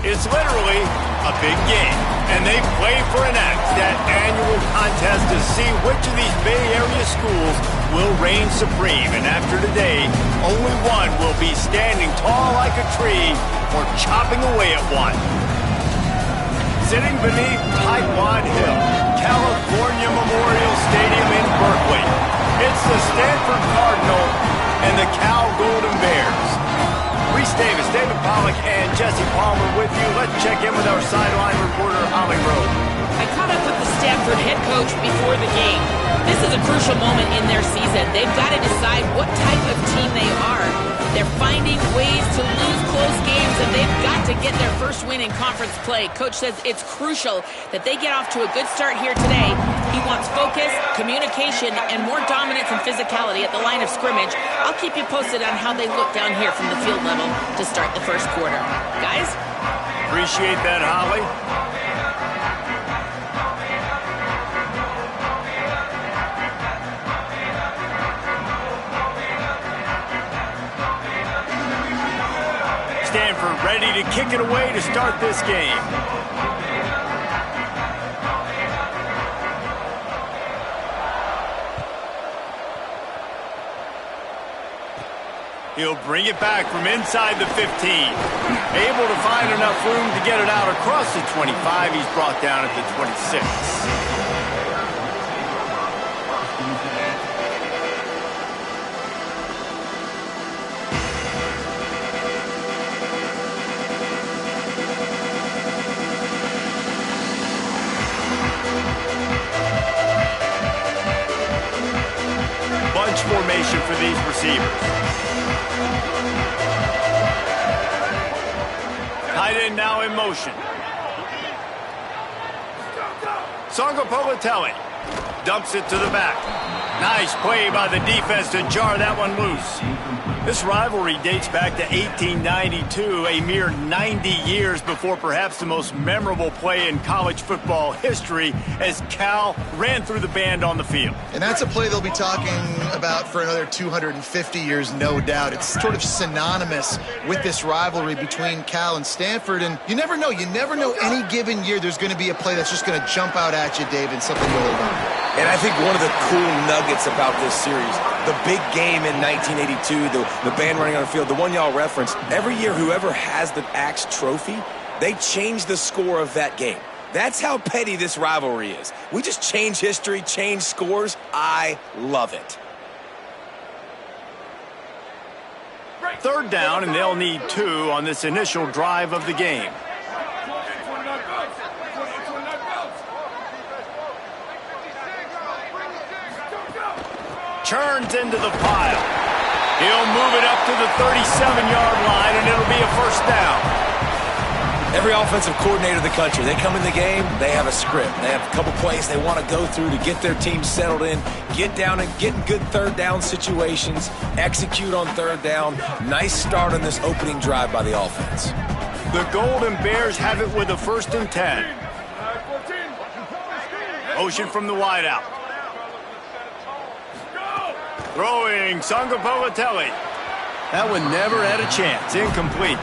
It's literally a big game, and they play for an axe, that annual contest to see which of these Bay Area schools will reign supreme. And after today, only one will be standing tall like a tree or chopping away at one. Sitting beneath Tightwad Hill, California Memorial Stadium in Berkeley, it's the Stanford Cardinal and the Cal Golden Bears. Reese Davis, David Pollack, and Jesse Palmer with you. Let's check in with our sideline reporter, Holly Rowe. I caught up with the Stanford head coach before the game. This is a crucial moment in their season. They've got to decide what type of team they are. They're finding ways to lose close games, and they've got to get their first win in conference play. Coach says it's crucial that they get off to a good start here today. He wants focus, communication, and more dominance and physicality at the line of scrimmage. I'll keep you posted on how they look down here from the field level to start the first quarter. Guys? Appreciate that, Holly. Stanford ready to kick it away to start this game. He'll bring it back from inside the 15. Able to find enough room to get it out across the 25. He's brought down at the 26. Bunch formation for these receivers. Tight end now in motion. Sangopolatelli dumps it to the back. Nice play by the defense to jar that one loose. This rivalry dates back to 1892, a mere 90 years before perhaps the most memorable play in college football history as Cal ran through the band on the field. And that's a play they'll be talking about for another 250 years, no doubt. It's sort of synonymous with this rivalry between Cal and Stanford, and you never know. You never know any given year there's going to be a play that's just going to jump out at you, Dave, and something you'll remember. And I think one of the cool nuggets about this series, the big game in 1982, the band running on the field, the one y'all referenced, every year whoever has the Axe trophy, they change the score of that game. That's how petty this rivalry is. We just change history, change scores. I love it. Third down, and they'll need 2 on this initial drive of the game. Churns into the pile. He'll move it up to the 37-yard line, and it'll be a first down. Every offensive coordinator in the country, they come in the game, they have a script. They have a couple plays they want to go through to get their team settled in, get down and get in good third down situations, execute on third down. Nice start on this opening drive by the offense. The Golden Bears have it with a 1st and 10. Motion from the wideout. Throwing Sangopolatelli. That one never had a chance. Incomplete.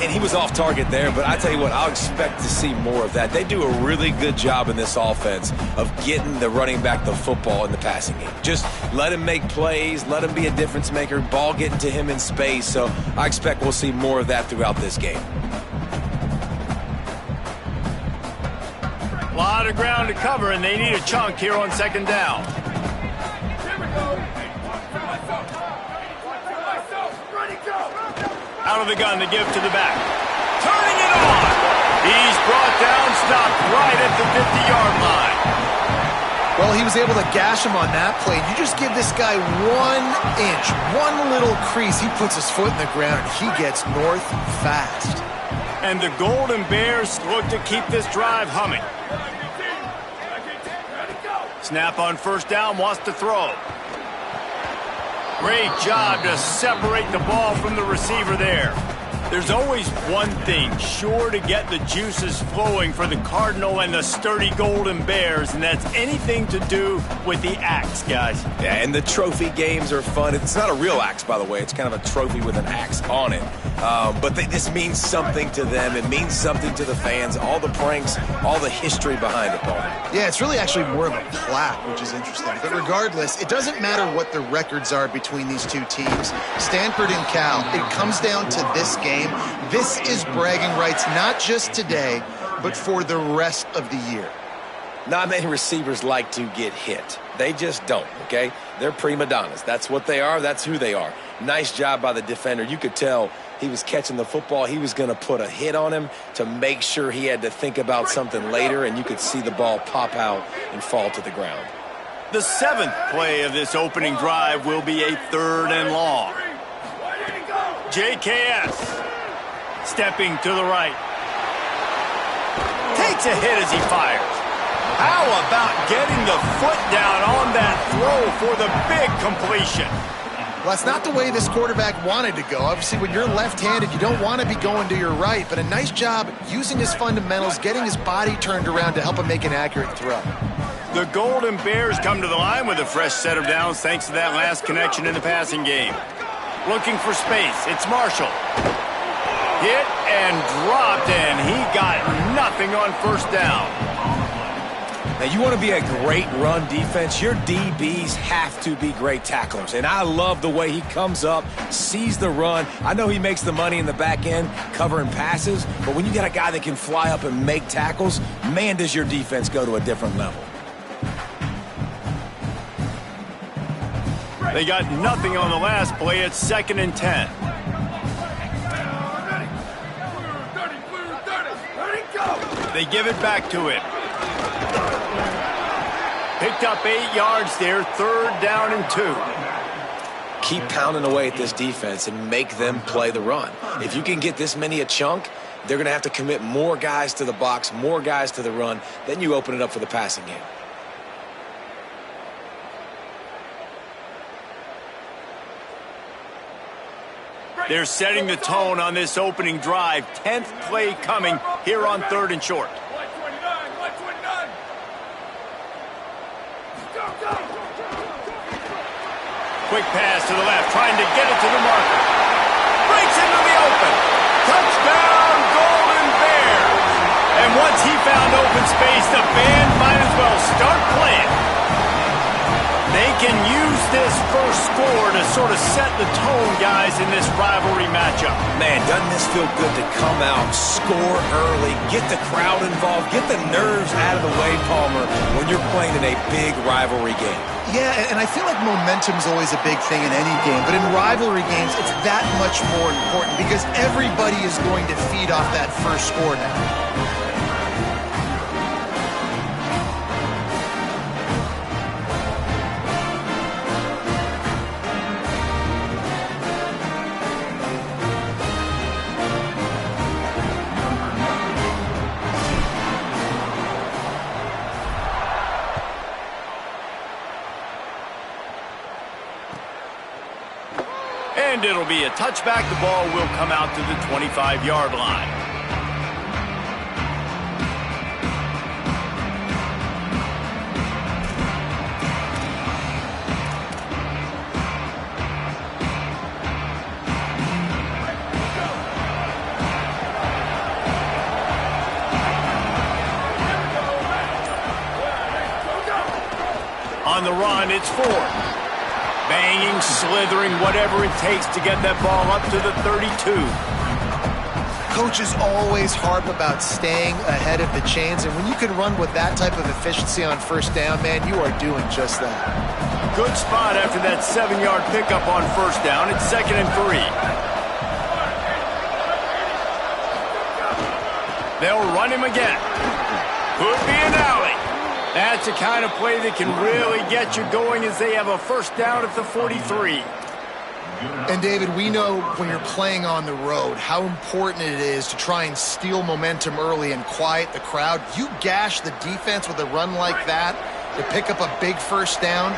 And he was off target there, but I tell you what, I'll expect to see more of that. They do a really good job in this offense of getting the running back the football in the passing game. Just let him make plays, let him be a difference maker, ball getting to him in space. So I expect we'll see more of that throughout this game. A lot of ground to cover, and they need a chunk here on 2nd down. Out of the gun to give to the back. Turning it on. He's brought down, stopped right at the 50-yard line. Well, he was able to gash him on that play. You just give this guy 1 inch, one little crease. He puts his foot in the ground, and he gets north fast. And the Golden Bears look to keep this drive humming. Snap on 1st down, wants to throw. Great job to separate the ball from the receiver there. There's always one thing sure to get the juices flowing for the Cardinal and the sturdy Golden Bears, and that's anything to do with the axe, guys. Yeah, and the trophy games are fun. It's not a real axe, by the way. It's kind of a trophy with an axe on it. But this means something to them. It means something to the fans. All the pranks, all the history behind it, Paul. Yeah, it's really actually more of a plaque, which is interesting. But regardless, it doesn't matter what the records are between these two teams. Stanford and Cal, it comes down to this game. This is bragging rights, not just today, but for the rest of the year. Not many receivers like to get hit. They just don't, okay? They're prima donnas. That's what they are. That's who they are. Nice job by the defender. You could tell he was catching the football. He was going to put a hit on him to make sure he had to think about something later, and you could see the ball pop out and fall to the ground. The 7th play of this opening drive will be a 3rd and long. JKS stepping to the right. Takes a hit as he fires. How about getting the foot down on that throw for the big completion? Well, that's not the way this quarterback wanted to go. Obviously, when you're left-handed, you don't want to be going to your right, but a nice job using his fundamentals, getting his body turned around to help him make an accurate throw. The Golden Bears come to the line with a fresh set of downs thanks to that last connection in the passing game. Looking for space. It's Marshall. Hit and dropped, and he got nothing on 1st down. Now, you want to be a great run defense, your DBs have to be great tacklers. And I love the way he comes up, sees the run. I know he makes the money in the back end covering passes, but when you got a guy that can fly up and make tackles, man, does your defense go to a different level. They got nothing on the last play. It's 2nd and 10. They give it back to him. Picked up 8 yards there, 3rd down and 2. Keep pounding away at this defense and make them play the run. If you can get this many a chunk, they're going to have to commit more guys to the box, more guys to the run. Then you open it up for the passing game. They're setting the tone on this opening drive. 10th play coming here on 3rd and short. Quick pass to the left, trying to get it to the marker. Breaks into the open. Touchdown, Golden Bears. And once he found open space, the band might as well start playing. They can use this first score to sort of set the tone, guys, in this rivalry matchup. Man, doesn't this feel good to come out, score early, get the crowd involved, get the nerves out of the way, Palmer, when you're playing in a big rivalry game. Yeah, and I feel like momentum's always a big thing in any game, but in rivalry games, it's that much more important because everybody is going to feed off that first score now. And it'll be a touchback. The ball will come out to the 25-yard line. On the run, it's Ford. Banging, slithering, whatever it takes to get that ball up to the 32. Coaches always harp about staying ahead of the chains, and when you can run with that type of efficiency on 1st down, man, you are doing just that. Good spot after that 7-yard pickup on 1st down. It's 2nd and 3. They'll run him again. Could be an alley. That's the kind of play that can really get you going as they have a 1st down at the 43. And, David, we know when you're playing on the road how important it is to try and steal momentum early and quiet the crowd. You gash the defense with a run like that to pick up a big 1st down,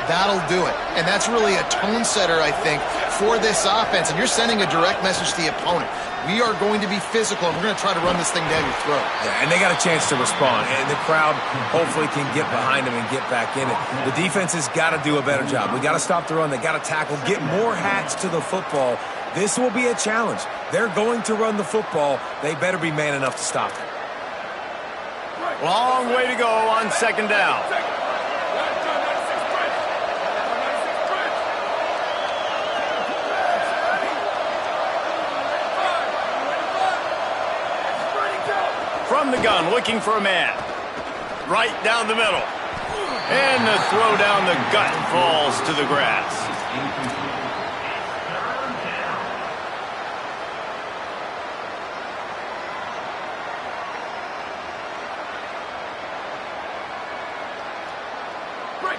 that'll do it. And that's really a tone setter, I think, for this offense. And you're sending a direct message to the opponent. We are going to be physical, and we're going to try to run this thing down your throat. Yeah, and they got a chance to respond, and the crowd hopefully can get behind them and get back in it. The defense has got to do a better job. We got to stop the run. They got to tackle, get more hats to the football. This will be a challenge. They're going to run the football. They better be man enough to stop it. Long way to go on second down. From the gun, looking for a man. Right down the middle. And the throw down the gut falls to the grass.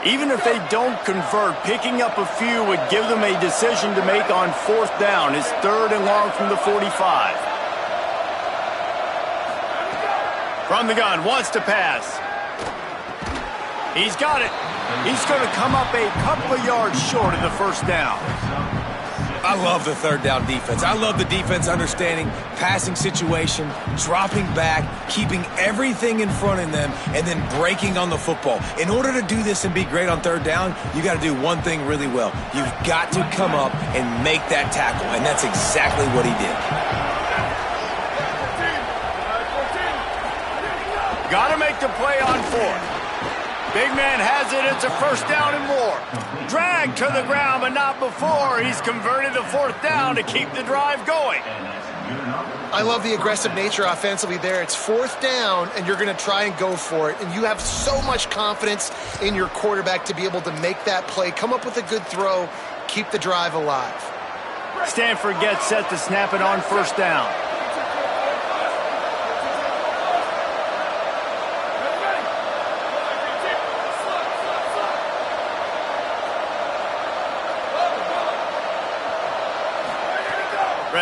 Even if they don't convert, picking up a few would give them a decision to make on fourth down. It's 3rd and long from the 45. From the gun, wants to pass. He's got it. He's going to come up a couple of yards short of the first down. I love the 3rd down defense. I love the defense understanding passing situation, dropping back, keeping everything in front of them, and then breaking on the football. In order to do this and be great on 3rd down, you got to do one thing really well. You've got to come up and make that tackle, and that's exactly what he did. Got to make the play on 4th. Big man has it. It's a first down and more. Dragged to the ground, but not before. He's converted the 4th down to keep the drive going. I love the aggressive nature offensively there. It's 4th down, and you're going to try and go for it. And you have so much confidence in your quarterback to be able to make that play, come up with a good throw, keep the drive alive. Stanford gets set to snap it on first down.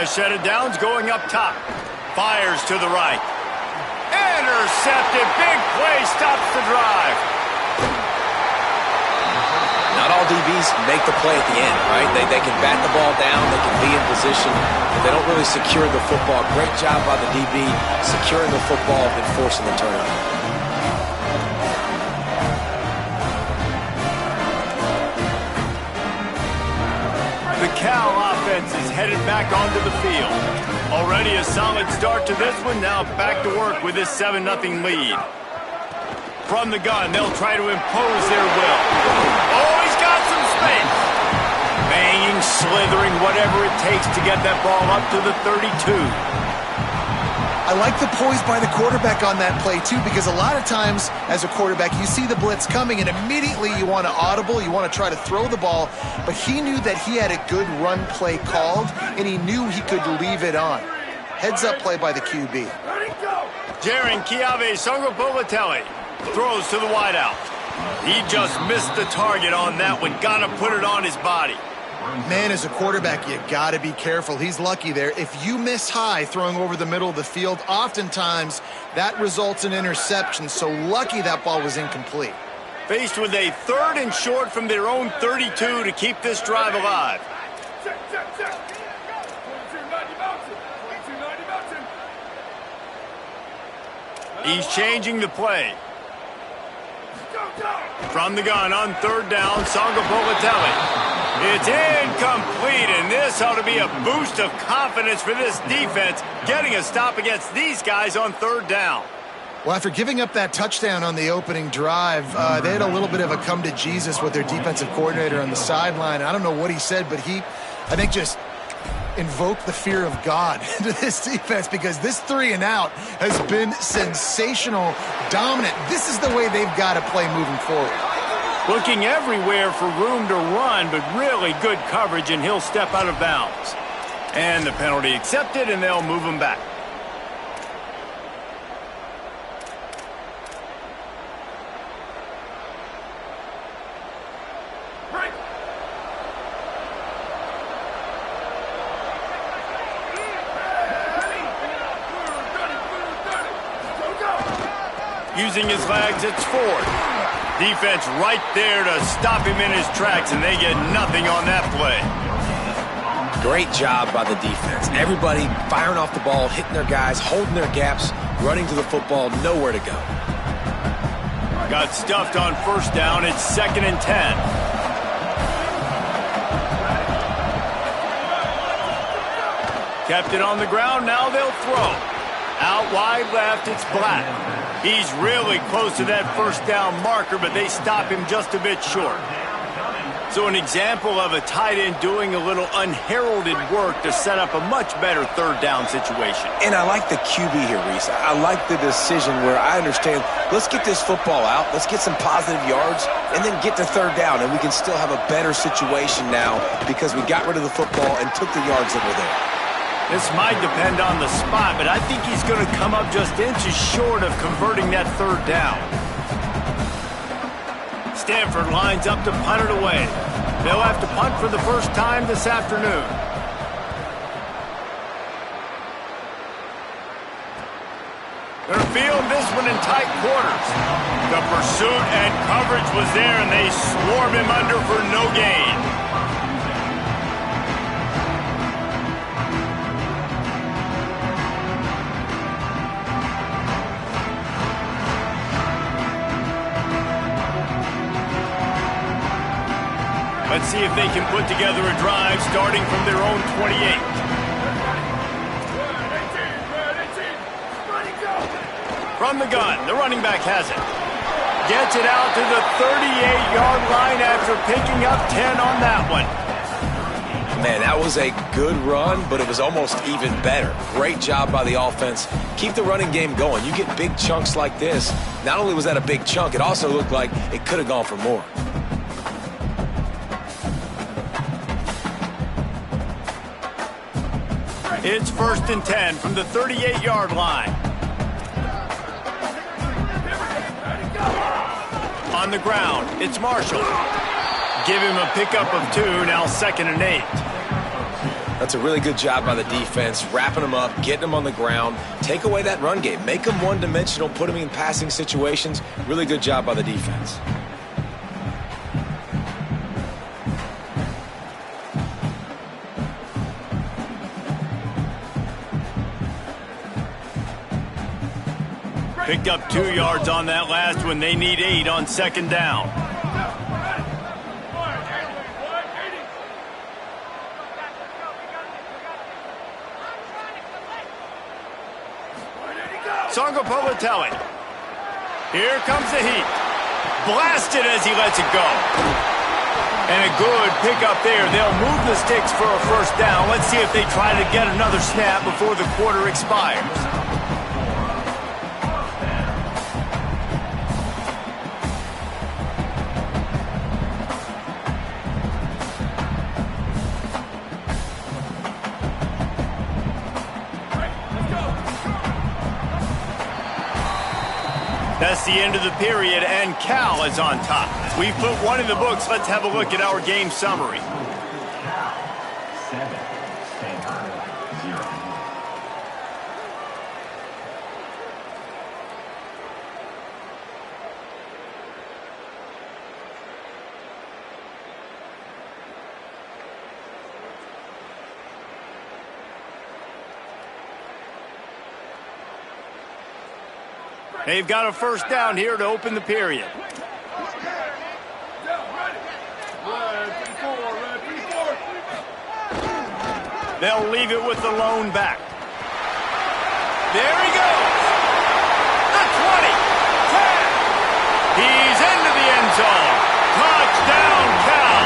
Set it down's going up top. Fires to the right. Intercepted. Big play stops the drive. Not all DBs make the play at the end, right? They can bat the ball down. They can be in position, but they don't really secure the football. Great job by the DB securing the football and forcing the turnover. The Cal offense is headed back onto the field. Already a solid start to this one. Now back to work with this 7-0 lead. From the gun, they'll try to impose their will. Oh, he's got some space. Banging, slithering, whatever it takes to get that ball up to the 32. I like the poise by the quarterback on that play, too, because a lot of times as a quarterback, you see the blitz coming, and immediately you want to audible, you want to try to throw the ball, but he knew that he had a good run play called, and he knew he could leave it on. Heads-up play by the QB. Jaren Kiave Songobolatelli throws to the wideout. He just missed the target on that one. Got to put it on his body. Man, as a quarterback, you got to be careful. He's lucky there. If you miss high throwing over the middle of the field, oftentimes that results in interception. So lucky that ball was incomplete. Faced with a 3rd and short from their own 32 to keep this drive alive. He's changing the play. From the gun on 3rd down, Songobolatelli. It's incomplete, and this ought to be a boost of confidence for this defense, getting a stop against these guys on 3rd down. Well, after giving up that touchdown on the opening drive, they had a little bit of a come to Jesus with their defensive coordinator on the sideline. I don't know what he said, but he, I think, just invoked the fear of God into this defense, because this 3 and out has been sensational, dominant. This is the way they've got to play moving forward. Looking everywhere for room to run, but really good coverage, and he'll step out of bounds. And the penalty accepted, and they'll move him back. Using his legs, it's 4th. Defense right there to stop him in his tracks, and they get nothing on that play. Great job by the defense. Everybody firing off the ball, hitting their guys, holding their gaps, running to the football, nowhere to go. Got stuffed on first down. It's 2nd and 10. Kept it on the ground. Now they'll throw. Out wide left, it's Black. He's really close to that first down marker, but they stop him just a bit short. So an example of a tight end doing a little unheralded work to set up a much better third down situation. And I like the QB here, Reese. I like the decision where I understand, let's get this football out, let's get some positive yards, and then get to third down, and we can still have a better situation now because we got rid of the football and took the yards that were there. This might depend on the spot, but I think he's going to come up just inches short of converting that third down. Stanford lines up to punt it away. They'll have to punt for the first time this afternoon. They're fielding this one in tight quarters. The pursuit and coverage was there, and they swarm him under for no gain. Let's see if they can put together a drive starting from their own 28. From the gun, the running back has it. Gets it out to the 38-yard line after picking up 10 on that one. Man, that was a good run, but it was almost even better. Great job by the offense. Keep the running game going. You get big chunks like this. Not only was that a big chunk, it also looked like it could have gone for more. It's 1st and 10 from the 38-yard line. On the ground, it's Marshall. Give him a pickup of 2, now 2nd and 8. That's a really good job by the defense, wrapping them up, getting them on the ground. Take away that run game. Make them one-dimensional, put them in passing situations. Really good job by the defense. Picked up 2 yards on that last one. They need 8 on 2nd down. Sangopolitelli. Here comes the heat. Blasted as he lets it go. And a good pickup there. They'll move the sticks for a first down. Let's see if they try to get another snap before the quarter expires. That's the end of the period, and Cal is on top. We've put 1 in the books. Let's have a look at our game summary. They've got a first down here to open the period. They'll leave it with the lone back. There he goes. The 20, 10. He's into the end zone. Touchdown, Cal.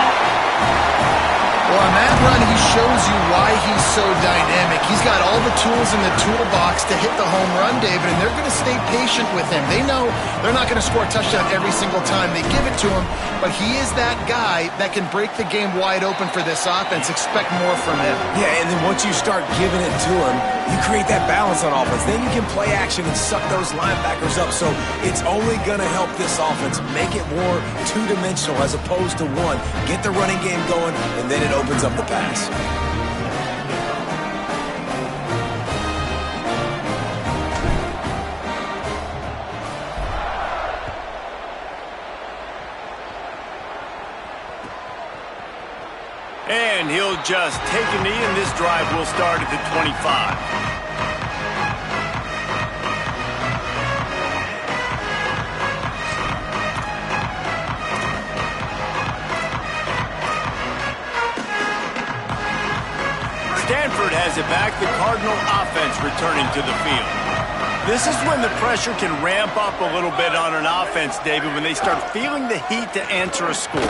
Well, on that run, he shows you why he's so dynamic. He's got all the tools in the toolbox to hit the home run, David, and they're going to stay patient with him. They know they're not going to score a touchdown every single time they give it to him, but he is that guy that can break the game wide open for this offense. Expect more from him. Yeah, and then once you start giving it to him, you create that balance on offense. Then you can play action and suck those linebackers up. So it's only going to help this offense make it more two-dimensional as opposed to one. Get the running game going, and then it opens up the pass. And he'll just take a knee, and this drive will start at the 25. Stanford has it back, the Cardinal offense returning to the field. This is when the pressure can ramp up a little bit on an offense, David, when they start feeling the heat to answer a score.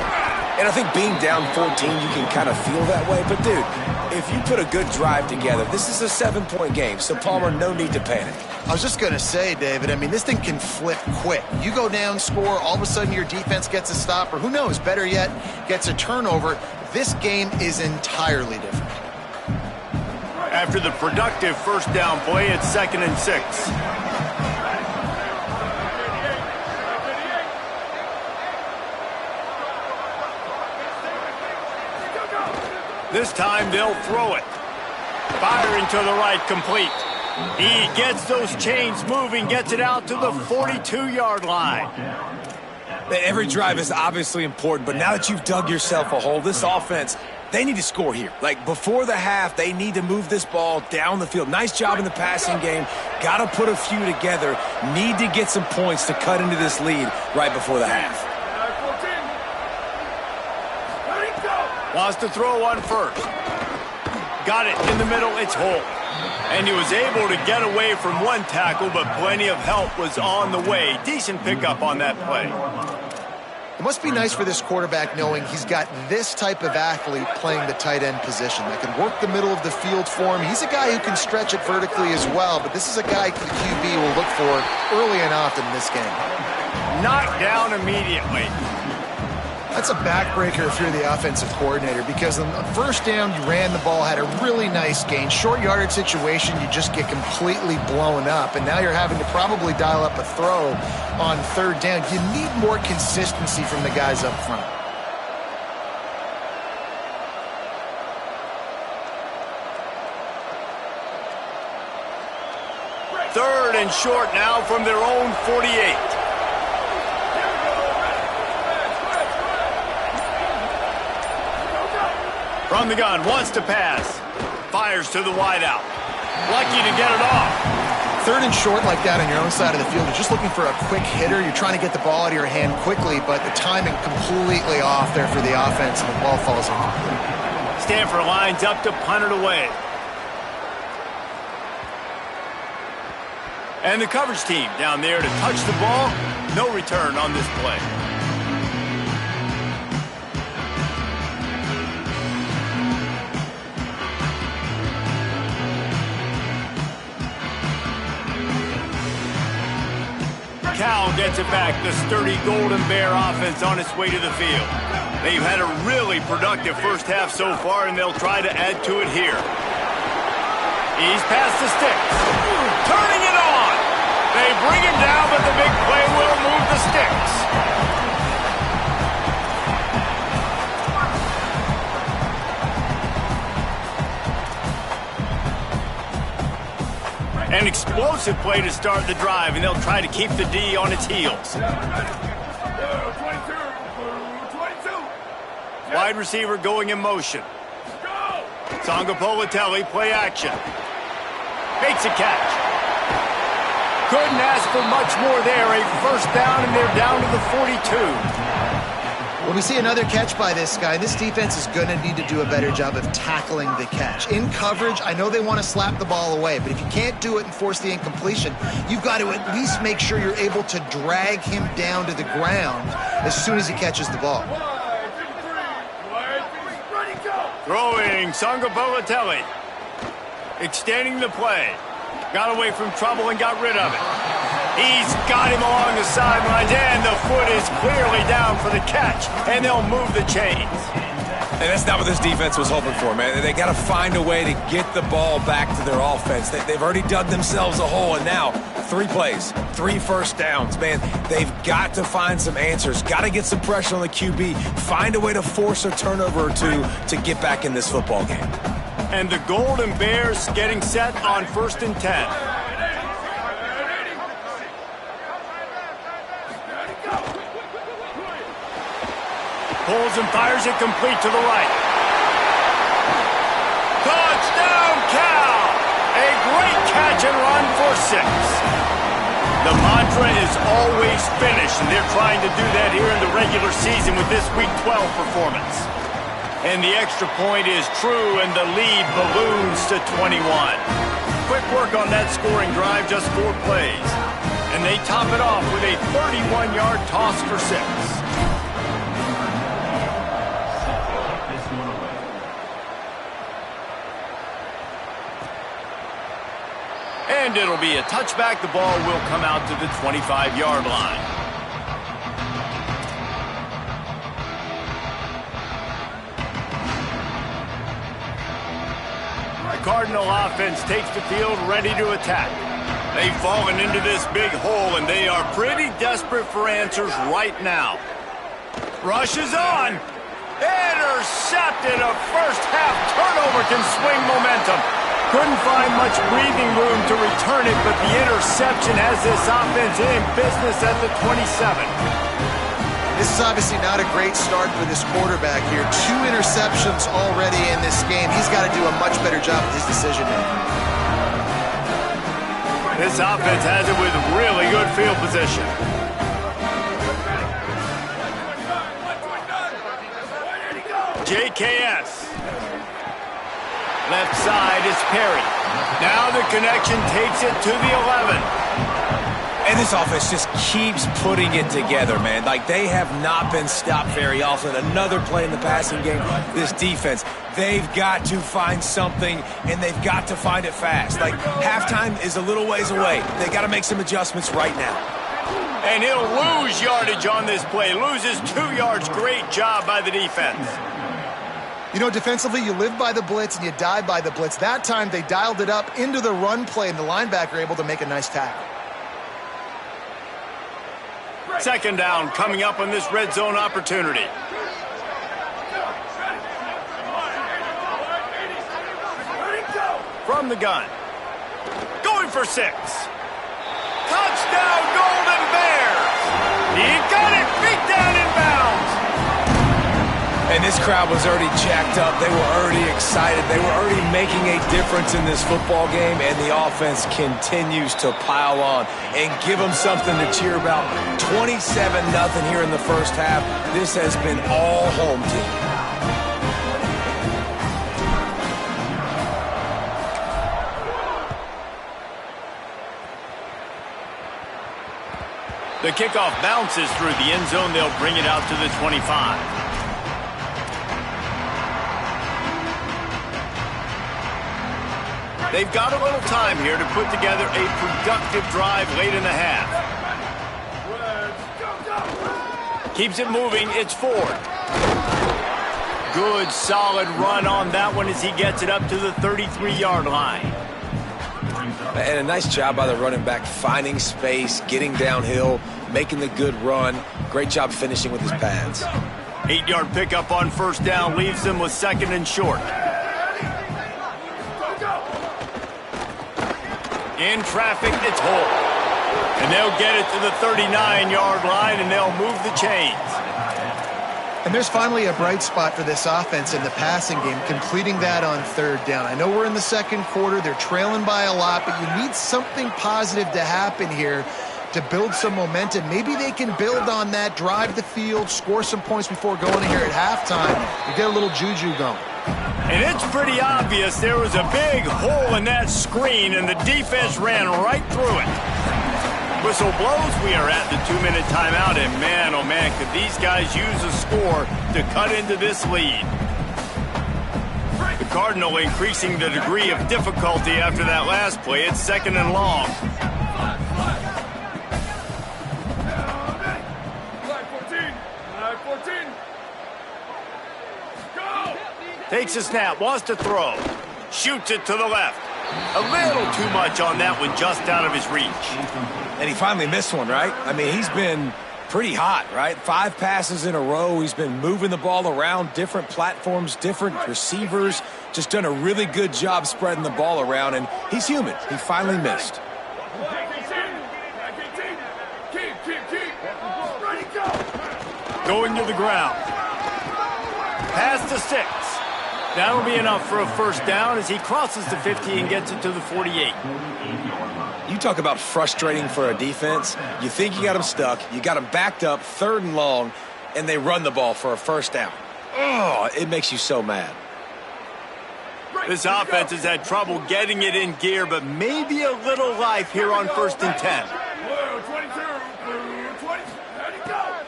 And I think being down 14, you can kind of feel that way. But, dude, if you put a good drive together, this is a 7-point game. So, Palmer, no need to panic. I was just going to say, David, I mean, this thing can flip quick. You go down, score, all of a sudden your defense gets a stop, or who knows, better yet, gets a turnover. This game is entirely different. After the productive first down play, it's 2nd and 6. This time they'll throw it. Firing to the right, complete. He gets those chains moving, gets it out to the 42-yard line. Every drive is obviously important, but now that you've dug yourself a hole, this offense, they need to score here. Like, before the half, they need to move this ball down the field. Nice job in the passing game. Got to put a few together. Need to get some points to cut into this lead right before the half. Wants to throw one first. Got it in the middle. It's Holt. And he was able to get away from one tackle, but plenty of help was on the way. Decent pickup on that play. It must be nice for this quarterback knowing he's got this type of athlete playing the tight end position that can work the middle of the field for him. He's a guy who can stretch it vertically as well, but this is a guy the QB will look for early and often in this game. Knocked down immediately. That's a backbreaker if you're the offensive coordinator, because on first down, you ran the ball, had a really nice gain. Short yardage situation, you just get completely blown up, and now you're having to probably dial up a throw on third down. You need more consistency from the guys up front. Third and short now from their own 48. From the gun, wants to pass. Fires to the wideout. Lucky to get it off. Third and short like that on your own side of the field, you're just looking for a quick hitter. You're trying to get the ball out of your hand quickly, but the timing completely off there for the offense, and the ball falls incomplete. Stanford lines up to punt it away. And the coverage team down there to touch the ball. No return on this play. Cal gets it back. The sturdy Golden Bear offense on its way to the field. They've had a really productive first half so far, and they'll try to add to it here. He's past the sticks. Turning it on. They bring him down, but the big play will move the sticks. An explosive play to start the drive, and they'll try to keep the D on its heels. Wide receiver going in motion. Sangapolitelli, play action. Makes a catch. Couldn't ask for much more there. A first down, and they're down to the 42. When we see another catch by this guy, this defense is going to need to do a better job of tackling the catch. In coverage, I know they want to slap the ball away, but if you can't do it and force the incompletion, you've got to at least make sure you're able to drag him down to the ground as soon as he catches the ball. Throwing Sangapolitelli. Extending the play. Got away from trouble and got rid of it. He's got him along the sidelines, and the foot is clearly down for the catch, and they'll move the chains. And that's not what this defense was hoping for, man. They got to find a way to get the ball back to their offense. They've already dug themselves a hole, and now 3 plays, 3 first downs. Man, they've got to find some answers. Got to get some pressure on the QB. Find a way to force a turnover or two to get back in this football game. And the Golden Bears getting set on 1st and 10. Pulls and fires it complete to the right. and run for 6. The mantra is always finish, and they're trying to do that here in the regular season with this Week 12 performance. And the extra point is true, and the lead balloons to 21. Quick work on that scoring drive, just 4 plays. And they top it off with a 31-yard toss for 6. And it'll be a touchback. The ball will come out to the 25-yard line. The Cardinal offense takes the field, ready to attack. They've fallen into this big hole, and they are pretty desperate for answers right now. Rush is on. Intercepted. A first-half turnover can swing momentum. Couldn't find much breathing room to return it, but the interception has this offense in business at the 27. This is obviously not a great start for this quarterback here. 2 interceptions already in this game. He's got to do a much better job with his decision-making. This offense has it with really good field position. JKS. Left side is Perry. Now the connection takes it to the 11. And this offense just keeps putting it together, man. Like, they have not been stopped very often. Another play in the passing game. This defense, they've got to find something, and they've got to find it fast. Like, halftime is a little ways away. They got to make some adjustments right now. And he'll lose yardage on this play. Loses 2 yards. Great job by the defense. You know, defensively, you live by the blitz and you die by the blitz. That time, they dialed it up into the run play, and the linebacker able to make a nice tackle. Second down coming up on this red zone opportunity. From the gun. Going for 6. Touchdown, Golden Bears! He got it, feet down in bounds. And this crowd was already jacked up. They were already excited. They were already making a difference in this football game, and the offense continues to pile on and give them something to cheer about. 27-0 here in the first half. This has been all home team. The kickoff bounces through the end zone. They'll bring it out to the 25. They've got a little time here to put together a productive drive late in the half. Keeps it moving. It's Ford. Good, solid run on that one as he gets it up to the 33-yard line. And a nice job by the running back, finding space, getting downhill, making the good run. Great job finishing with his pads. 8-yard pickup on first down leaves them with 2nd and short. In traffic, it's Holt. And they'll get it to the 39-yard line, and they'll move the chains. And there's finally a bright spot for this offense in the passing game, completing that on 3rd down. I know we're in the 2nd quarter. They're trailing by a lot, but you need something positive to happen here to build some momentum. Maybe they can build on that, drive the field, score some points before going in here at halftime. You get a little juju going. And it's pretty obvious there was a big hole in that screen, and the defense ran right through it. Whistle blows. We are at the 2-minute timeout, and man, oh man, could these guys use a score to cut into this lead. The Cardinal increasing the degree of difficulty after that last play. It's 2nd and long. Takes a snap, wants to throw. Shoots it to the left. A little too much on that one, just out of his reach. And he finally missed one, right? I mean, he's been pretty hot, right? 5 passes in a row. He's been moving the ball around, different platforms, different receivers. Just done a really good job spreading the ball around, and he's human. He finally missed. Going to the ground. Pass to 6. That'll be enough for a first down as he crosses the 50 and gets it to the 48. You talk about frustrating for a defense. You think you got them stuck, you got them backed up, 3rd and long, and they run the ball for a first down. Oh, it makes you so mad. This offense has had trouble getting it in gear, but maybe a little life here on 1st and 10.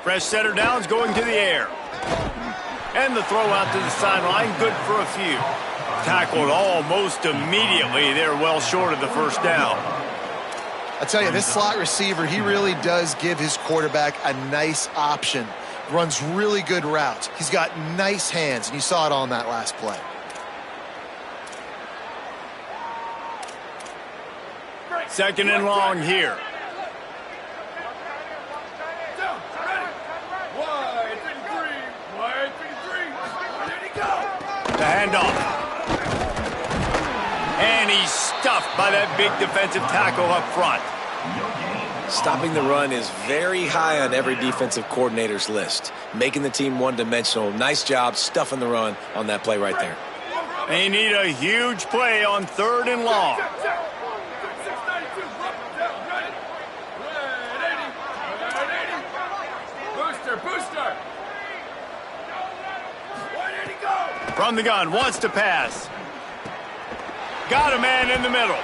Fresh setter downs going to the air. And the throw out to the sideline, good for a few. Tackled almost immediately. They're well short of the first down. I tell you, this slot receiver, he really does give his quarterback a nice option. Runs really good routes. He's got nice hands, and you saw it on that last play. Second and long here. The handoff. And he's stuffed by that big defensive tackle up front. Stopping the run is very high on every defensive coordinator's list. Making the team one-dimensional. Nice job stuffing the run on that play right there. They need a huge play on 3rd and long. From the gun, wants to pass. Got a man in the middle.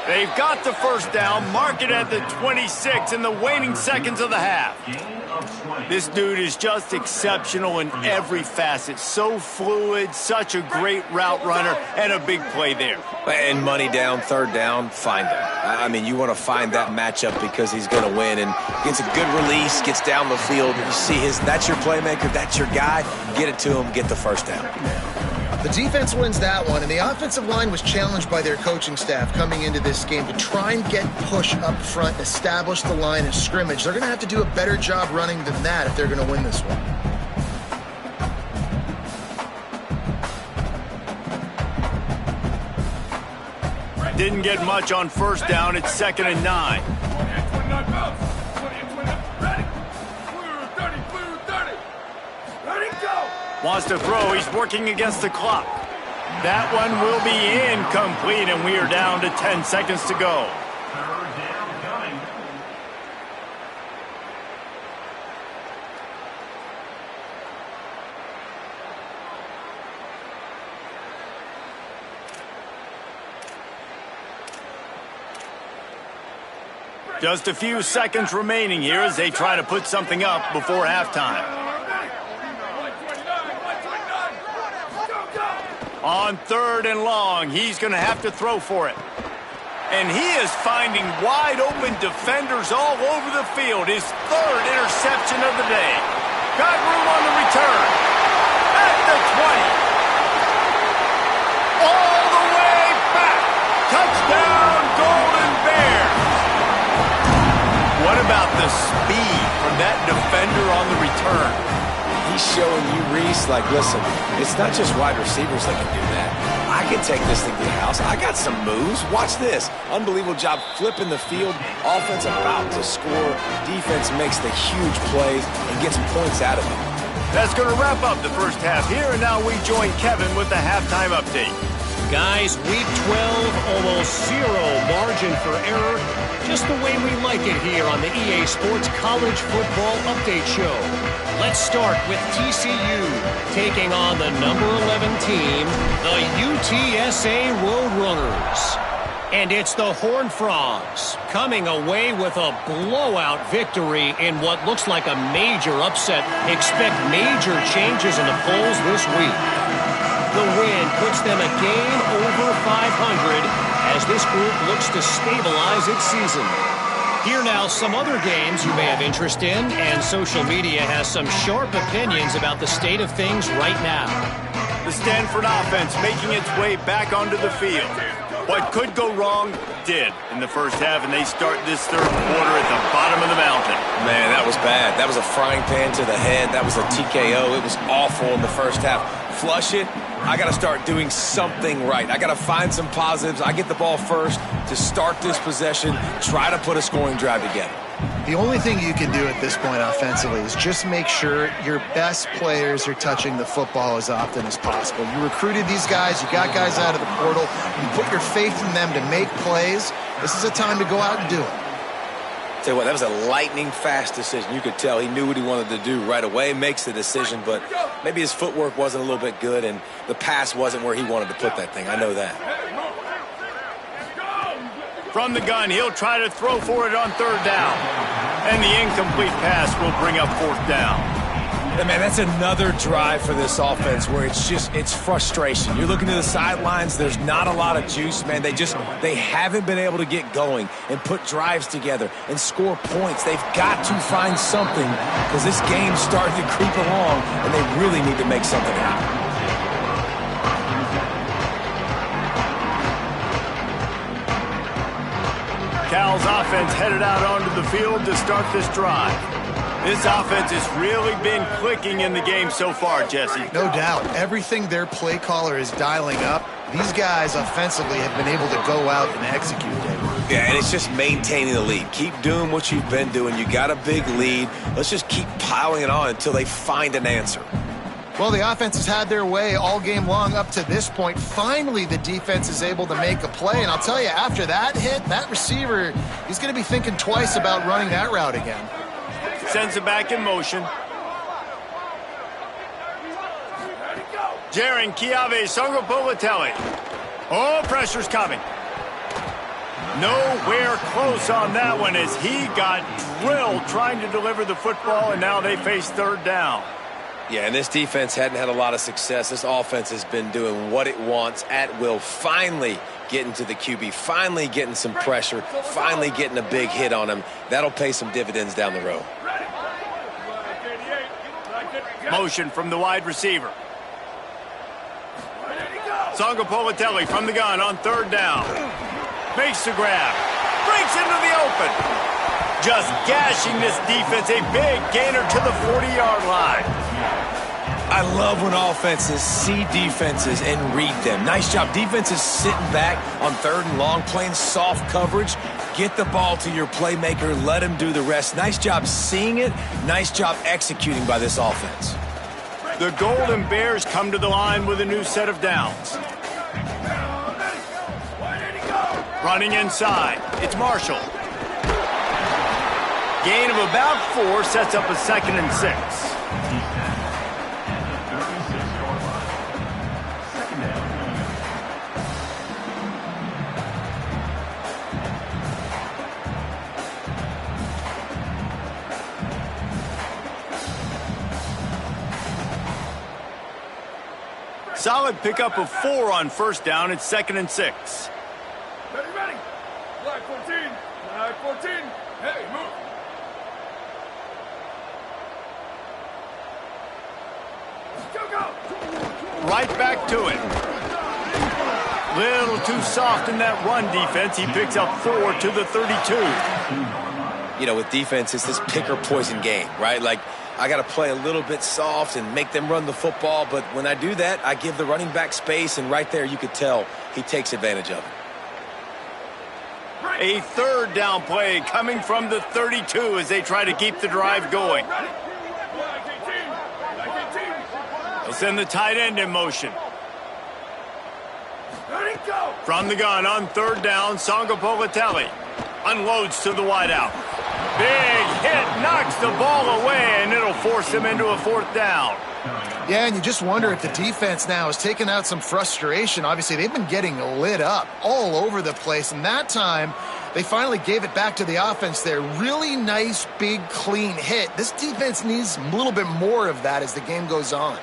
They've got the first down, mark it at the 26 in the waning seconds of the half. This dude is just exceptional in every facet. So fluid, such a great route runner, and a big play there. And money down, 3rd down, find him. I mean, you want to find that matchup because he's going to win, and gets a good release, gets down the field. You see that's your playmaker, that's your guy. Get it to him, get the first down. The defense wins that one, and the offensive line was challenged by their coaching staff coming into this game to try and get push up front, establish the line of scrimmage. They're going to have to do a better job running than that if they're going to win this one. Didn't get much on first down. It's 2nd and 9. Wants to throw. He's working against the clock. That one will be incomplete, and we are down to 10 seconds to go. Just a few seconds remaining here as they try to put something up before halftime. On 3rd and long, he's going to have to throw for it. And he is finding wide-open defenders all over the field. His 3rd interception of the day. Got room on the return. At the 20. All the way back. Touchdown, Golden Bears. What about the speed from that defender on the return? He's showing you, Reese, like, listen, it's not just wide receivers that can do that. I can take this thing to the house. I got some moves. Watch this. Unbelievable job flipping the field. Offense about to score. Defense makes the huge plays and gets points out of it. That's going to wrap up the first half here, and now we join Kevin with the halftime update. Guys, week 12, almost zero margin for error. Just the way we like it here on the EA Sports College Football Update Show. Let's start with TCU taking on the number 11 team, the UTSA Roadrunners. And it's the Horned Frogs coming away with a blowout victory in what looks like a major upset. Expect major changes in the polls this week. The win puts them a game over 500 as this group looks to stabilize its season. Here now some other games you may have interest in, and social media has some sharp opinions about the state of things right now. The Stanford offense making its way back onto the field. What could go wrong did in the first half, and they start this 3rd quarter at the bottom of the mountain. Man, that was bad. That was a frying pan to the head. That was a TKO. It was awful in the first half. Flush it. I got to start doing something right. I got to find some positives. I get the ball first to start this possession, try to put a scoring drive together. The only thing you can do at this point offensively is just make sure your best players are touching the football as often as possible. You recruited these guys, you got guys out of the portal, you put your faith in them to make plays. This is a time to go out and do it. Tell you what, that was a lightning-fast decision. You could tell he knew what he wanted to do right away, makes the decision, but maybe his footwork wasn't a little bit good, and the pass wasn't where he wanted to put that thing. I know that. From the gun, he'll try to throw for it on third down. And the incomplete pass will bring up fourth down. And man, that's another drive for this offense where it's frustration. You're looking to the sidelines, there's not a lot of juice, man. They haven't been able to get going and put drives together and score points. They've got to find something because this game's starting to creep along and they really need to make something happen. Cal's offense headed out onto the field to start this drive. This offense has really been clicking in the game so far, Jesse. No doubt. Everything their play caller is dialing up, these guys offensively have been able to go out and execute it. Yeah, and it's just maintaining the lead. Keep doing what you've been doing. You got a big lead. Let's just keep piling it on until they find an answer. Well, the offense has had their way all game long up to this point. Finally, the defense is able to make a play. And I'll tell you, after that hit, that receiver, he's going to be thinking twice about running that route again. Sends it back in motion. Jaron Kiave Songopolitelli. Oh, pressure's coming. Nowhere close on that one as he got drilled trying to deliver the football, and now they face third down. Yeah, and this defense hadn't had a lot of success. This offense has been doing what it wants at will. Finally getting to the QB, finally getting some pressure, finally getting a big hit on him. That'll pay some dividends down the road. Motion from the wide receiver. Songopolitelli from the gun on third down. Makes the grab. Breaks into the open. Just gashing this defense. A big gainer to the 40-yard line. I love when offenses see defenses and read them. Nice job. Defenses sitting back on third and long, playing soft coverage. Get the ball to your playmaker. Let him do the rest. Nice job seeing it. Nice job executing by this offense. The Golden Bears come to the line with a new set of downs. Running inside. It's Marshall. Gain of about 4 sets up a 2nd and 6. Solid pickup of 4 on first down. It's 2nd and 6. Ready. Flag 14. Flag 14. Hey, move. Go. Right back to it. Little too soft in that run defense. He picks up 4 to the 32. You know, with defense, it's this pick or poison game, right? Like, I got to play a little bit soft and make them run the football, but when I do that, I give the running back space, and right there you could tell he takes advantage of it. A third down play coming from the 32 as they try to keep the drive going. They'll send the tight end in motion. From the gun on third down, Songopolitelli unloads to the wideout. Big hit, knocks the ball away, and it'll force him into a 4th down. Yeah, and you just wonder if the defense now has taken out some frustration. Obviously, they've been getting lit up all over the place, and that time they finally gave it back to the offense there. Really nice, big, clean hit. This defense needs a little bit more of that as the game goes on.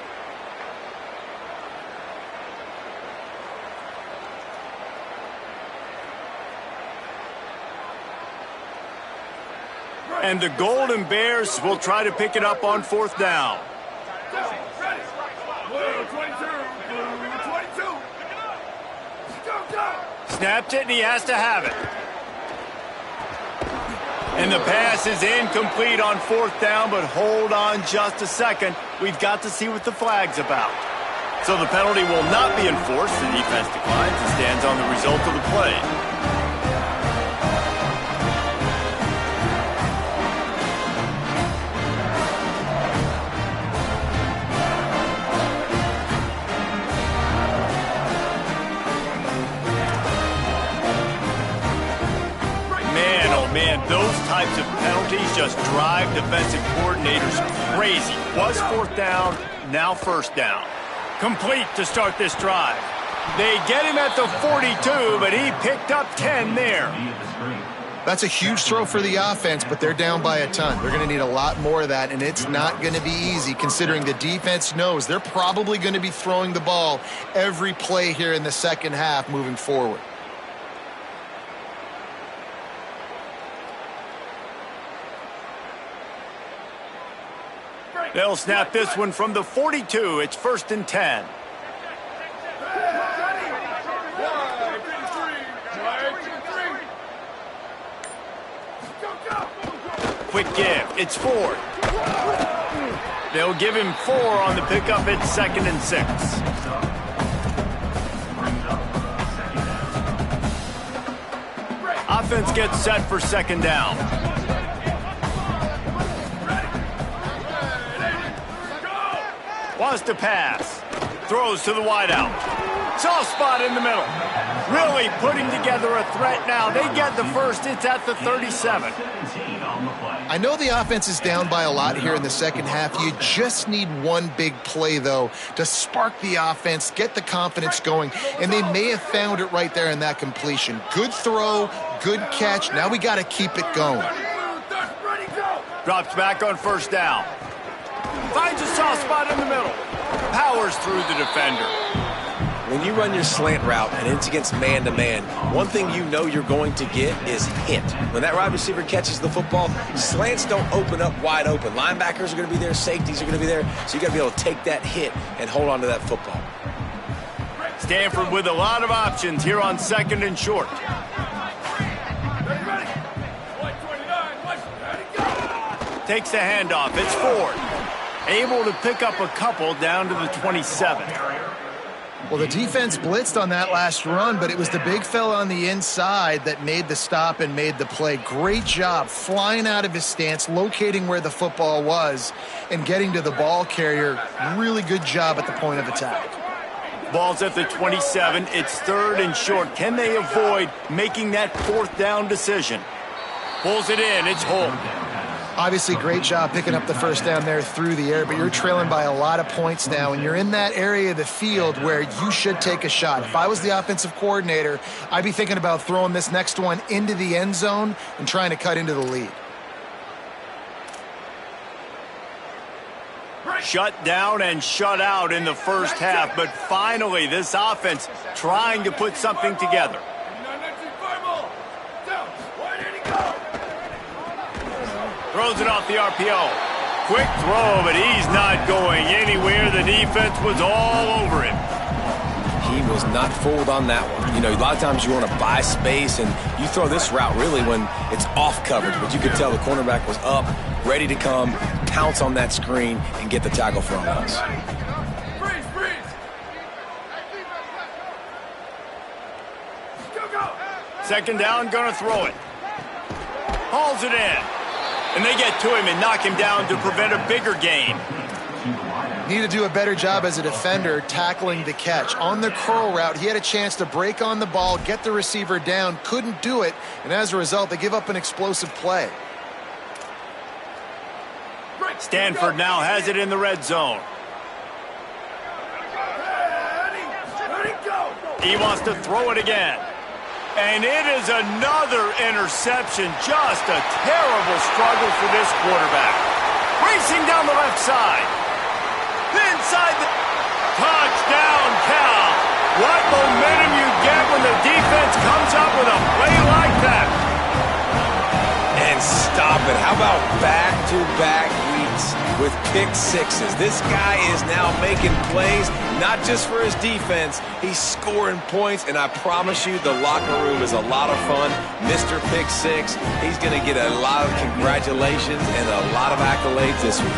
And the Golden Bears will try to pick it up on 4th down. Snapped it, and he has to have it. And the pass is incomplete on 4th down, but hold on just a second. We've got to see what the flag's about. So the penalty will not be enforced. The defense declines and stands on the result of the play. Man, those types of penalties just drive defensive coordinators crazy. Was fourth down, now first down. Complete to start this drive. They get him at the 42, but he picked up 10 there. That's a huge throw for the offense, but they're down by a ton. They're going to need a lot more of that, and it's not going to be easy considering the defense knows they're probably going to be throwing the ball every play here in the second half moving forward. They'll snap this one from the 42. It's 1st and 10. Quick give. It's 4. They'll give him 4 on the pickup. It's 2nd and 6. Offense gets set for 2nd down. Wants to pass. Throws to the wideout. Soft spot in the middle. Really putting together a threat now. They get the first. It's at the 37. I know the offense is down by a lot here in the second half. You just need one big play, though, to spark the offense, get the confidence going, and they may have found it right there in that completion. Good throw, good catch. Now we got to keep it going. Drops back on 1st down. Finds a soft spot in the middle. Powers through the defender. When you run your slant route and it's against man-to-man, one thing you know you're going to get is hit. When that wide receiver catches the football, slants don't open up wide open. Linebackers are going to be there, safeties are going to be there, so you got to be able to take that hit and hold on to that football. Stanford with a lot of options here on 2nd and short. Takes the handoff. It's Ford. Able to pick up a couple down to the 27. Well, the defense blitzed on that last run, but it was the big fella on the inside that made the stop and made the play. Great job flying out of his stance, locating where the football was, and getting to the ball carrier. Really good job at the point of attack. Ball's at the 27. It's 3rd and short. Can they avoid making that 4th down decision? Pulls it in. It's Holt. Obviously, great job picking up the first down there through the air, but you're trailing by a lot of points now, and you're in that area of the field where you should take a shot. If I was the offensive coordinator, I'd be thinking about throwing this next one into the end zone and trying to cut into the lead. Shut down and shut out in the first half, but finally this offense trying to put something together. Throws it off the RPO. Quick throw, but he's not going anywhere. The defense was all over him. He was not fooled on that one. You know, a lot of times you want to buy space, and you throw this route really when it's off coverage. But you could tell the cornerback was up, ready to come, pounce on that screen, and get the tackle from us. Second down, gonna throw it. Hauls it in. And they get to him and knock him down to prevent a bigger gain. Need to do a better job as a defender tackling the catch. On the curl route, he had a chance to break on the ball, get the receiver down, couldn't do it, and as a result, they give up an explosive play. Stanford now has it in the red zone. He wants to throw it again. And it is another interception. Just a terrible struggle for this quarterback. Racing down the left side. Inside the touchdown, Cal. What momentum you get when the defense comes up with a play like that. And stop it. How about back-to-back weeks with pick sixes? This guy is now making plays, not just for his defense. He's scoring points, and I promise you the locker room is a lot of fun. Mr. Pick Six, he's going to get a lot of congratulations and a lot of accolades this week.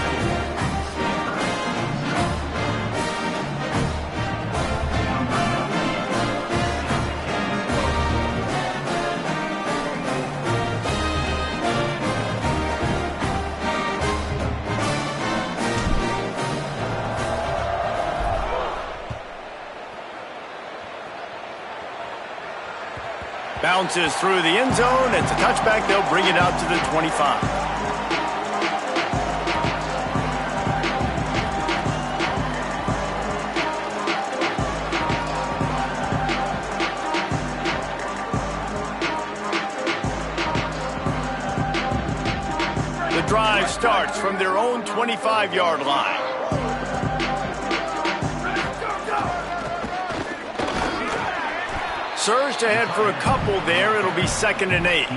Bounces through the end zone. It's a touchback. They'll bring it out to the 25. The drive starts from their own 25-yard line. Surged ahead for a couple there. It'll be 2nd and 8.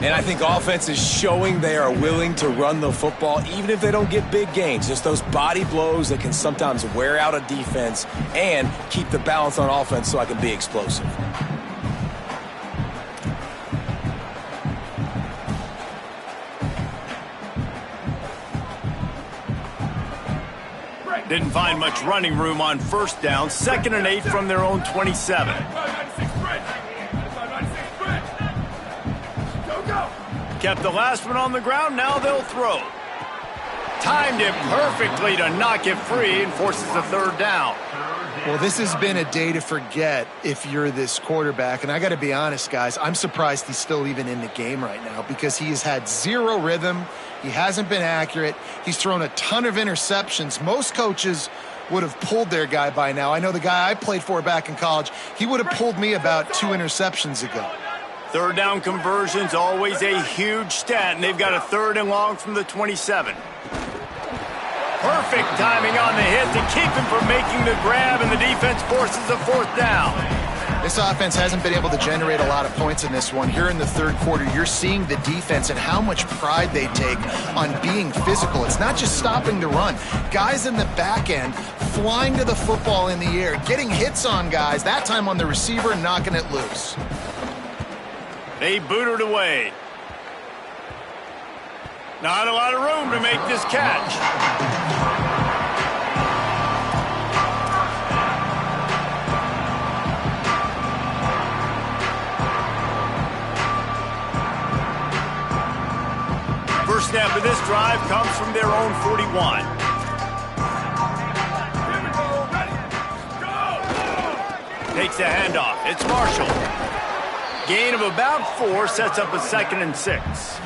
And I think offense is showing they are willing to run the football, even if they don't get big gains. Just those body blows that can sometimes wear out a defense and keep the balance on offense so I can be explosive. Didn't find much running room on 1st down. 2nd and 8 from their own 27. Kept the last one on the ground. Now they'll throw. Timed it perfectly to knock it free and forces the 3rd down. Well, this has been a day to forget if you're this quarterback. And I got to be honest, guys, I'm surprised he's still even in the game right now because he has had zero rhythm. He hasn't been accurate. He's thrown a ton of interceptions. Most coaches would have pulled their guy by now. I know the guy I played for back in college, he would have pulled me about 2 interceptions ago. 3rd down conversion's always a huge stat, and they've got a 3rd and long from the 27. Perfect timing on the hit to keep him from making the grab, and the defense forces a 4th down. This offense hasn't been able to generate a lot of points in this one. Here in the 3rd quarter, you're seeing the defense and how much pride they take on being physical. It's not just stopping the run. Guys in the back end flying to the football in the air, getting hits on guys, that time on the receiver and knocking it loose. They boot it away. Not a lot of room to make this catch. First snap of this drive comes from their own 41. Takes the handoff. It's Marshall. Gain of about 4 sets up a 2nd and 6.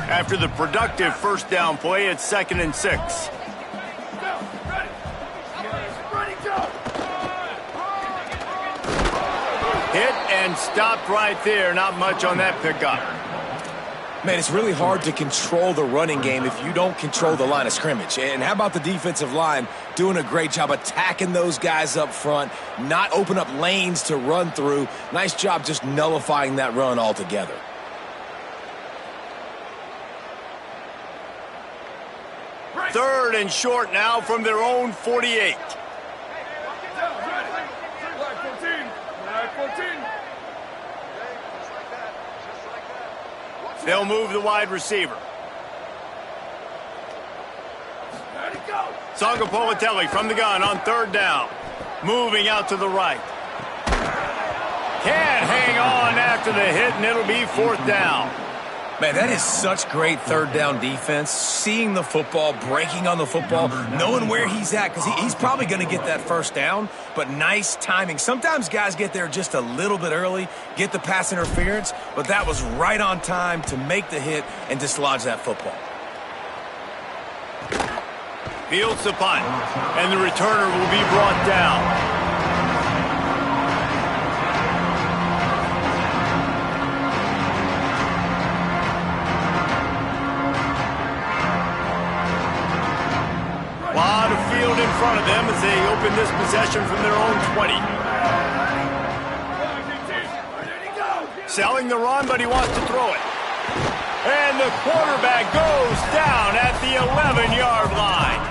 After the productive 1st down play, it's 2nd and 6. Hit and stopped right there. Not much on that pickup. Man, it's really hard to control the running game if you don't control the line of scrimmage. And how about the defensive line doing a great job attacking those guys up front, not open up lanes to run through. Nice job just nullifying that run altogether. Third and short now from their own 48. They'll move the wide receiver. Sangapolitelli from the gun on 3rd down. Moving out to the right. Can't hang on after the hit, and it'll be 4th down. Man, that is such great 3rd down defense. Seeing the football, breaking on the football, knowing where he's at, because he's probably going to get that 1st down, but nice timing. Sometimes guys get there just a little bit early, get the pass interference, but that was right on time to make the hit and dislodge that football. Fields the punt, and the returner will be brought down. Lot of field in front of them as they open this possession from their own 20. Selling the run, but he wants to throw it. And the quarterback goes down at the 11-yard line.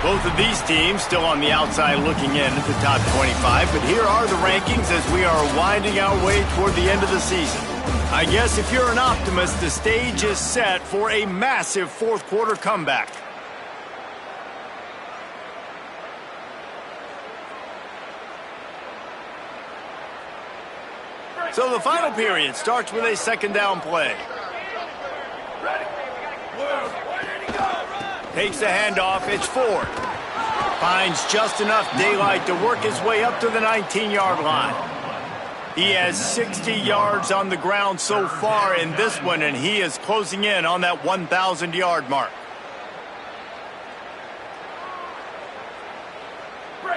Both of these teams still on the outside looking in at the top 25, but here are the rankings as we are winding our way toward the end of the season. I guess if you're an optimist, the stage is set for a massive fourth quarter comeback. So the final period starts with a second down play. Takes the handoff, it's Ford. Finds just enough daylight to work his way up to the 19-yard line. He has 60 yards on the ground so far in this one, and he is closing in on that 1,000-yard mark.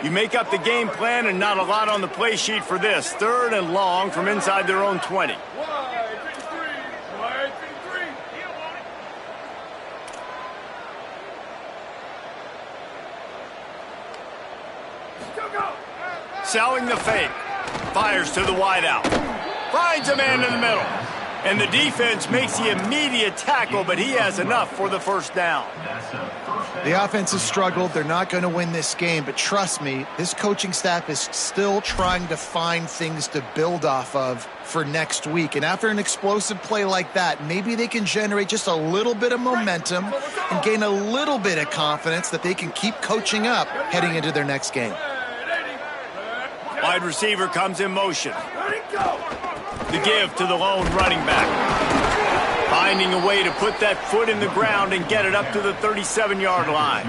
You make up the game plan and not a lot on the play sheet for this. Third and long from inside their own 20. Selling the fake. Fires to the wideout. Finds a man in the middle. And the defense makes the immediate tackle, but he has enough for the first down. The offense has struggled. They're not going to win this game, but trust me, this coaching staff is still trying to find things to build off of for next week. And after an explosive play like that, maybe they can generate just a little bit of momentum and gain a little bit of confidence that they can keep coaching up heading into their next game. Wide receiver comes in motion. The give to the lone running back. Finding a way to put that foot in the ground and get it up to the 37-yard line.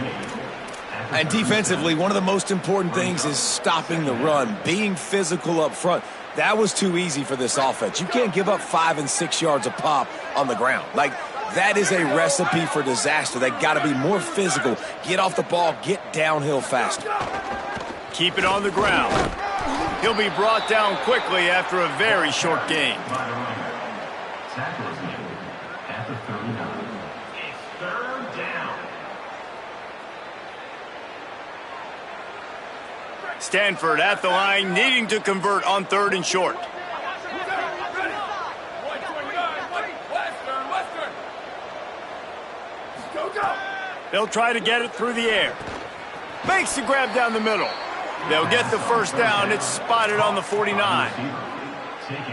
And defensively, one of the most important things is stopping the run, being physical up front. That was too easy for this offense. You can't give up 5 and 6 yards a pop on the ground. Like, that is a recipe for disaster. They got to be more physical, get off the ball, get downhill faster. Keep it on the ground. He'll be brought down quickly after a very short gain. Stanford at the line, needing to convert on third and short. They'll try to get it through the air. Makes the grab down the middle. They'll get the first down. It's spotted on the 49.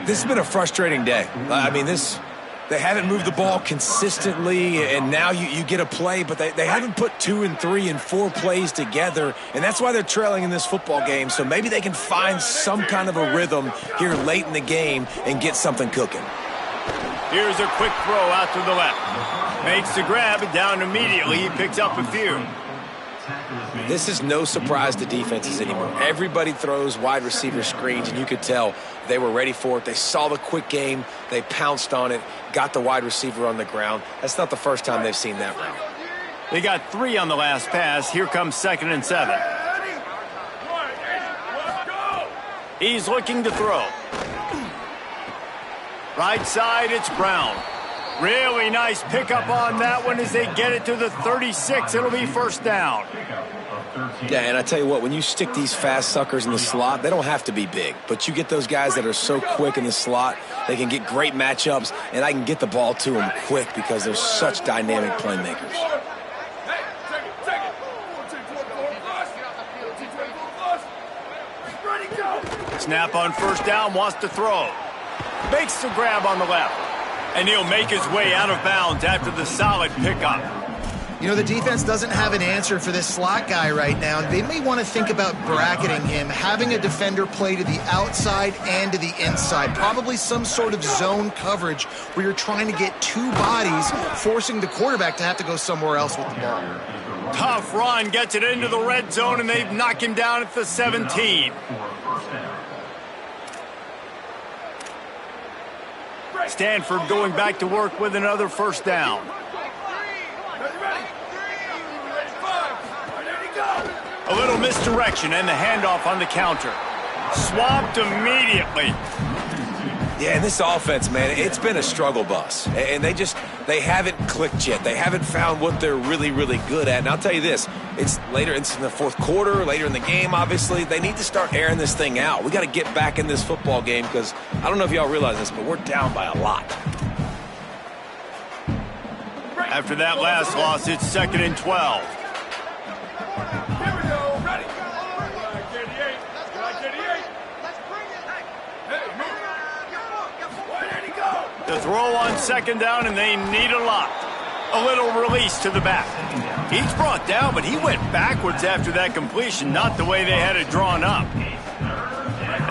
This has been a frustrating day. I mean, they haven't moved the ball consistently, and now you get a play, but they haven't put 2 and 3 and 4 plays together, and that's why they're trailing in this football game. So maybe they can find some kind of a rhythm here late in the game and get something cooking. Here's a quick throw out to the left. Makes the grab, and down immediately. He picks up a few. This is no surprise to defenses anymore. Everybody throws wide receiver screens, and you could tell they were ready for it. They saw the quick game. They pounced on it, got the wide receiver on the ground. That's not the first time they've seen that route. They got 3 on the last pass. Here comes 2nd and 7. He's looking to throw. Right side, it's Brown. Really nice pickup on that one as they get it to the 36. It'll be first down. Yeah, and I tell you what, when you stick these fast suckers in the slot, they don't have to be big. But you get those guys that are so quick in the slot, they can get great matchups, and I can get the ball to them quick because they're such dynamic playmakers. Snap on first down, wants to throw. Makes the grab on the left. And he'll make his way out of bounds after the solid pickup. You know, the defense doesn't have an answer for this slot guy right now. They may want to think about bracketing him, having a defender play to the outside and to the inside. Probably some sort of zone coverage where you're trying to get 2 bodies, forcing the quarterback to have to go somewhere else with the ball. Tough run, gets it into the red zone, and they've knocked him down at the 17. Stanford going back to work with another first down. A little misdirection and the handoff on the counter. Swamped immediately. Yeah, and this offense, man, it's been a struggle bus. And they haven't clicked yet. They haven't found what they're really, really good at. And I'll tell you this, it's later in the fourth quarter, later in the game, obviously. They need to start airing this thing out. We got to get back in this football game because I don't know if y'all realize this, but we're down by a lot. After that last loss, it's 2nd and 12. The throw on second down, and they need a lot. A little release to the back. He's brought down, but he went backwards after that completion, not the way they had it drawn up.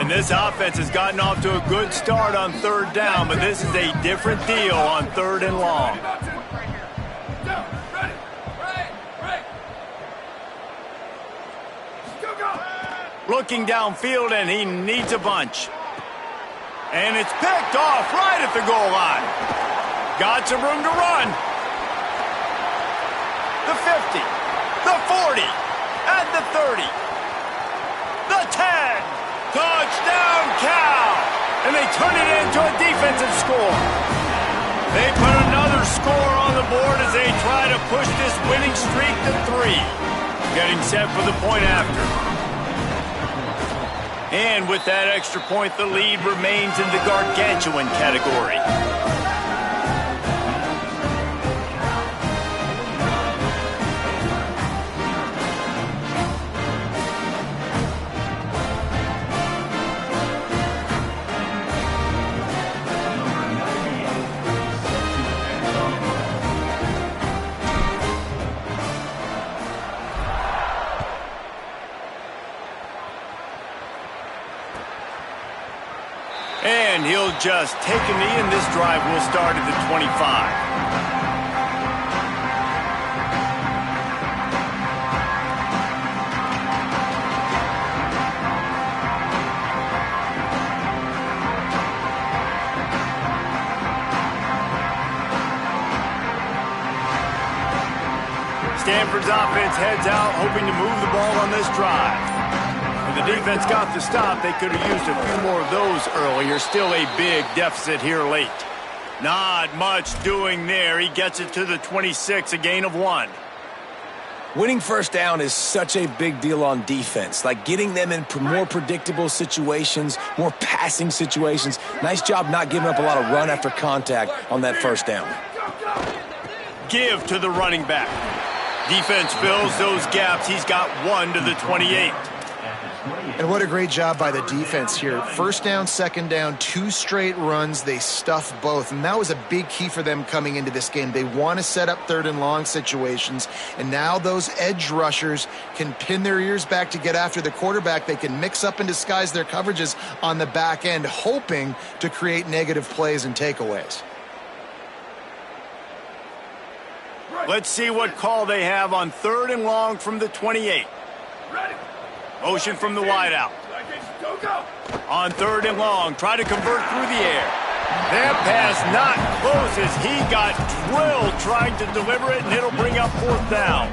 And this offense has gotten off to a good start on third down, but this is a different deal on third and long. Looking downfield, and he needs a bunch. And it's picked off right at the goal line. Got some room to run. The 50, the 40, and the 30. The 10. Touchdown, Cal! And they turn it into a defensive score. They put another score on the board as they try to push this winning streak to 3. Getting set for the point after. And with that extra point, the lead remains in the gargantuan category. And he'll just take a knee, and this drive will start at the 25. Stanford's offense heads out, hoping to move the ball on this drive. The defense got the stop. They could have used a few more of those earlier. Still a big deficit here late. Not much doing there. He gets it to the 26, a gain of 1. Winning first down is such a big deal on defense. Like getting them in more predictable situations, more passing situations. Nice job not giving up a lot of run after contact on that first down. Give to the running back. Defense fills those gaps. He's got 1 to the 28. And what a great job by the defense here. First down, second down, 2 straight runs. They stuffed both. And that was a big key for them coming into this game. They want to set up third and long situations. And now those edge rushers can pin their ears back to get after the quarterback. They can mix up and disguise their coverages on the back end, hoping to create negative plays and takeaways. Let's see what call they have on third and long from the 28. Motion from the wideout. On third and long, try to convert through the air. That pass not close as he got drilled trying to deliver it, and it'll bring up fourth down.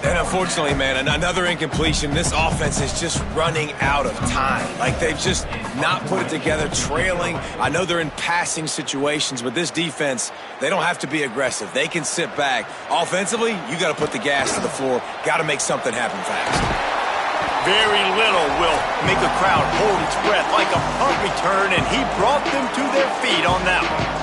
And unfortunately, man, another incompletion. This offense is just running out of time. Like they've just not put it together, trailing. I know they're in passing situations, but this defense, they don't have to be aggressive. They can sit back. Offensively, you got to put the gas to the floor. Got to make something happen fast. Very little will make a crowd hold its breath like a punt return, and he brought them to their feet on that one.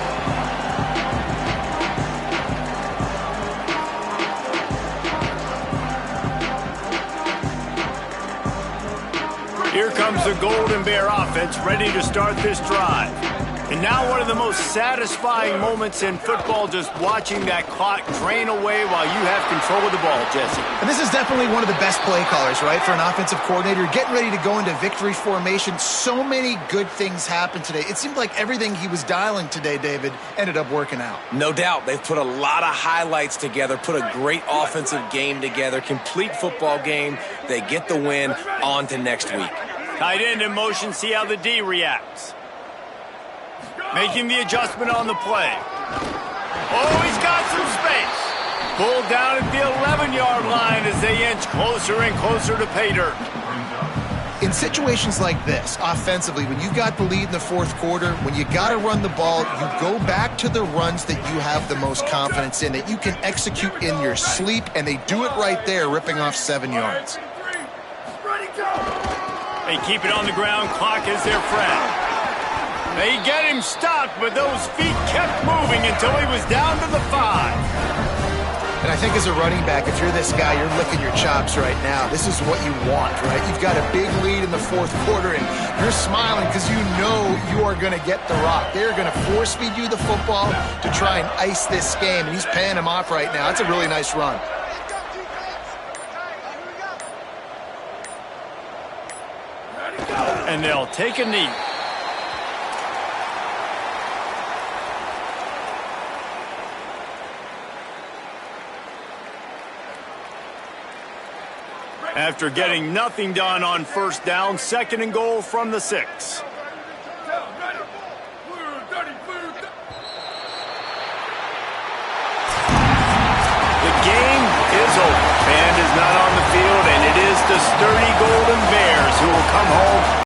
Here comes the Golden Bear offense, ready to start this drive. And now one of the most satisfying moments in football, just watching that clock drain away while you have control of the ball, Jesse. And this is definitely one of the best play callers, right, for an offensive coordinator. Getting ready to go into victory formation. So many good things happened today. It seemed like everything he was dialing today, David, ended up working out. No doubt. They've put a lot of highlights together, put a great offensive game together, complete football game. They get the win. On to next week. Tight end in motion, see how the D reacts. Making the adjustment on the play. Oh, he's got some space. Pulled down at the 11-yard line as they inch closer and closer to pay dirt. In situations like this, offensively, when you got the lead in the fourth quarter, when you got to run the ball, you go back to the runs that you have the most confidence in, that you can execute in your sleep, and they do it right there, ripping off 7 yards. They keep it on the ground. Clock is their friend. They get him stopped, but those feet kept moving until he was down to the 5. And I think as a running back, if you're this guy, you're licking your chops right now. This is what you want, right? You've got a big lead in the fourth quarter, and you're smiling because you know you are going to get the rock. They're going to force feed you the football to try and ice this game, and he's paying him off right now. That's a really nice run. And they'll take a knee. After getting nothing done on first down, 2nd and goal from the 6. The game is over. Band is not on the field, and it is the sturdy Golden Bears who will come home